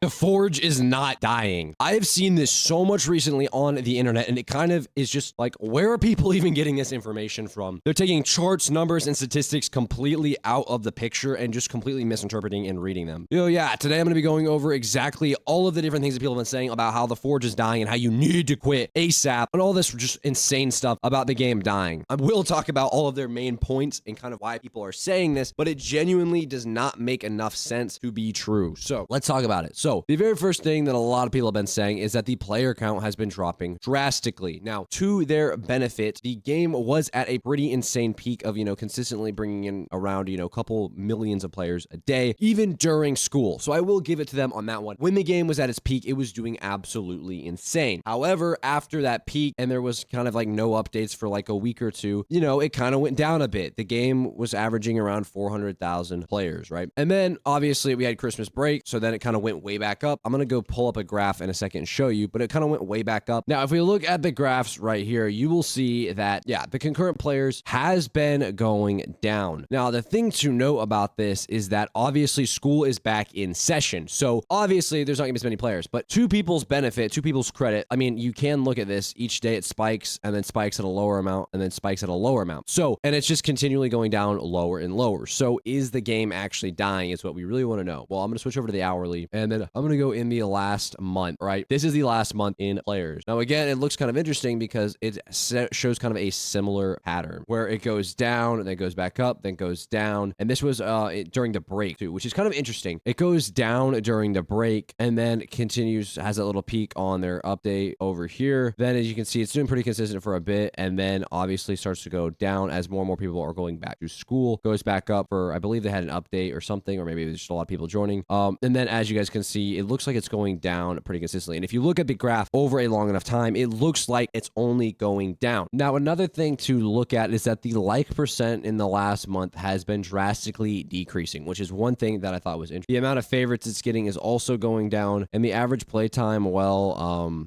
The Forge is not dying. I have seen this so much recently on the internet, and it kind of is just like, where are people even getting this information from? They're taking charts, numbers, and statistics completely out of the picture and just completely misinterpreting and reading them. Yeah, today I'm going to be going over exactly all of the different things that people have been saying about how the Forge is dying and how you need to quit ASAP and all this just insane stuff about the game dying. I will talk about all of their main points and kind of why people are saying this, but it genuinely does not make enough sense to be true. So let's talk about it. So the very first thing that a lot of people have been saying is that the player count has been dropping drastically. Now, to their benefit, the game was at a pretty insane peak of, consistently bringing in around, a couple millions of players a day, even during school. So I will give it to them on that one. When the game was at its peak, it was doing absolutely insane. However, after that peak, and there was kind of like no updates for like a week or two, it kind of went down a bit. The game was averaging around 400,000 players, right? And then obviously we had Christmas break, so then it kind of went way back up. I'm going to go pull up a graph in a second and show you, but it kind of went way back up. Now, if we look at the graphs right here, you will see that, yeah, the concurrent players has been going down. Now, the thing to note about this is that obviously school is back in session. So obviously there's not going to be as many players, but to people's benefit, to people's credit, I mean, you can look at this. Each day it spikes and then spikes at a lower amount and then spikes at a lower amount. So, and it's just continually going down lower and lower. So is the game actually dying is what we really want to know. Well, I'm going to switch over to the hourly and then I'm going to go in the last month, right? This is the last month in players. Now, again, it looks kind of interesting because it shows kind of a similar pattern where it goes down and then goes back up, then goes down. And this was during the break too, which is kind of interesting. It goes down during the break and then continues, has a little peak on their update over here. Then as you can see, it's doing pretty consistent for a bit and then obviously starts to go down as more and more people are going back to school, goes back up for, I believe they had an update or something, or maybe there's just a lot of people joining. And then as you guys can see, it looks like it's going down pretty consistently. And if you look at the graph over a long enough time, it looks like it's only going down. Now, another thing to look at is that the like percent in the last month has been drastically decreasing, which is one thing that I thought was interesting. The amount of favorites it's getting is also going down, and the average playtime,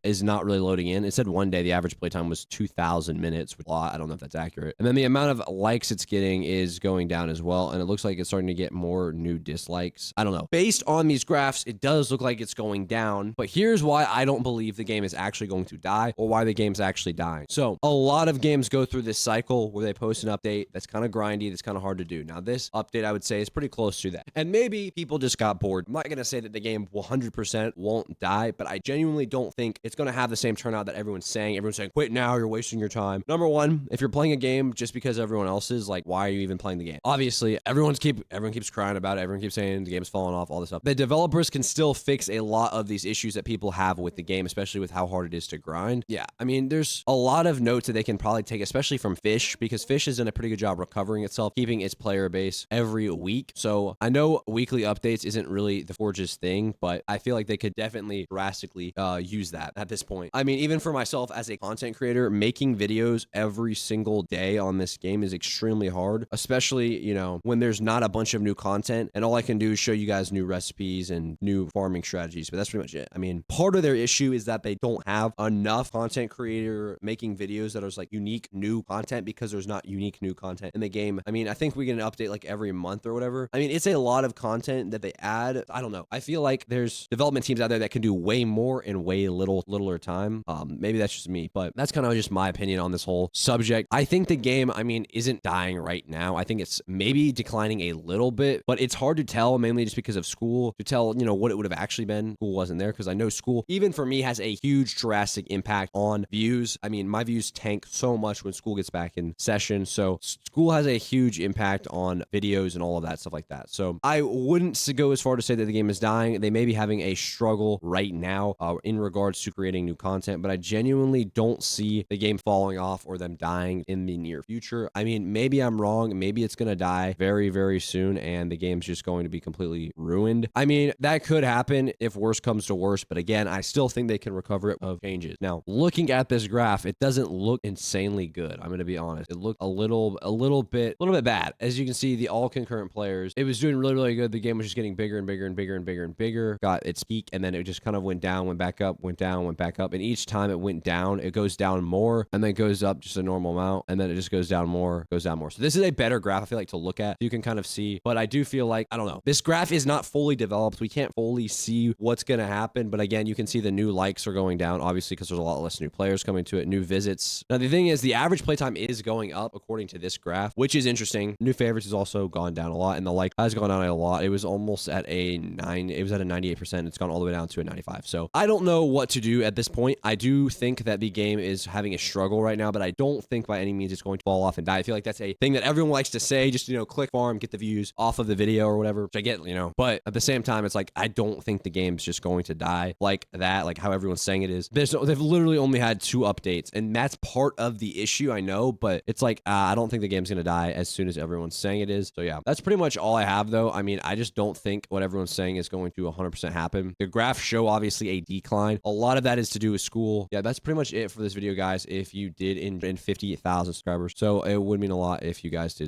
is not really loading in. It said one day the average playtime was 2,000 minutes, which I don't know if that's accurate. And then the amount of likes it's getting is going down as well, and it looks like it's starting to get more new dislikes. I don't know. Based on these graphs, it does look like it's going down, but here's why I don't believe the game is actually going to die or why the game's actually dying. So a lot of games go through this cycle where they post an update that's kind of grindy, that's kind of hard to do. Now, this update, I would say, is pretty close to that. And maybe people just got bored. I'm not going to say that the game 100% won't die, but I genuinely don't think it's going to have the same turnout that everyone's saying. Everyone's saying, quit now, you're wasting your time. Number one, if you're playing a game just because everyone else is, like, why are you even playing the game? Obviously, everyone keeps crying about it. Everyone keeps saying the game's falling off, all this stuff. The developers can still fix a lot of these issues that people have with the game, especially with how hard it is to grind. Yeah, I mean, there's a lot of notes that they can probably take, especially from Fish, because Fish has done a pretty good job recovering itself, keeping its player base every week. So I know weekly updates isn't really the Forge's thing, but I feel like they could definitely drastically use that at this point. I mean, even for myself as a content creator, making videos every single day on this game is extremely hard, especially, when there's not a bunch of new content and all I can do is show you guys new recipes and new farming strategies, but that's pretty much it. I mean, part of their issue is that they don't have enough content creator making videos that are like unique new content because there's not unique new content in the game. I mean, I think we get an update like every month or whatever. I mean, it's a lot of content that they add. I don't know. I feel like there's development teams out there that can do way more in way littler time. Maybe that's just me, but that's kind of just my opinion on this whole subject. I think the game, isn't dying right now. I think it's maybe declining a little bit, but it's hard to tell, mainly just because of school, to tell, what it would have actually been. School wasn't there, because I know school, even for me, has a huge drastic impact on views. I mean, my views tank so much when school gets back in session. So school has a huge impact on videos and all of that stuff like that. So I wouldn't go as far to say that the game is dying. They may be having a struggle right now in regards to creating new content, but I genuinely don't see the game falling off or them dying in the near future. I mean, maybe I'm wrong. Maybe it's going to die very, very soon and the game's just going to be completely ruined. I mean, that could happen if worse comes to worse, but again, I still think they can recover it of changes. Now, looking at this graph, it doesn't look insanely good. I'm going to be honest. It looked a little bit bad. As you can see, the all concurrent players, it was doing really, really good. The game was just getting bigger and bigger and bigger and bigger and bigger, got its peak, and then it just kind of went down, went back up, went down, went back up. And each time it went down, it goes down more and then goes up just a normal amount. And then it just goes down more, goes down more. So this is a better graph, I feel like, to look at. You can kind of see, but I do feel like, I don't know, this graph is not fully developed. We can't fully really see what's going to happen. But again, you can see the new likes are going down, obviously, because there's a lot less new players coming to it, new visits. Now, the thing is, the average playtime is going up according to this graph, which is interesting. New favorites has also gone down a lot, and the like has gone down a lot. It was almost at a 9. It was at a 98%. It's gone all the way down to a 95. So I don't know what to do at this point. I do think that the game is having a struggle right now, but I don't think by any means it's going to fall off and die. I feel like that's a thing that everyone likes to say, just, click farm, get the views off of the video or whatever, which I get, but at the same time, it's like, I don't think the game's just going to die like that, like how everyone's saying it is. They've literally only had 2 updates, and that's part of the issue, I know, but it's like, I don't think the game's going to die as soon as everyone's saying it is. So yeah, that's pretty much all I have though. I mean, I just don't think what everyone's saying is going to 100% happen. The graphs show obviously a decline. A lot of that is to do with school. Yeah, that's pretty much it for this video, guys. If you did in 50,000 subscribers, so it would mean a lot if you guys did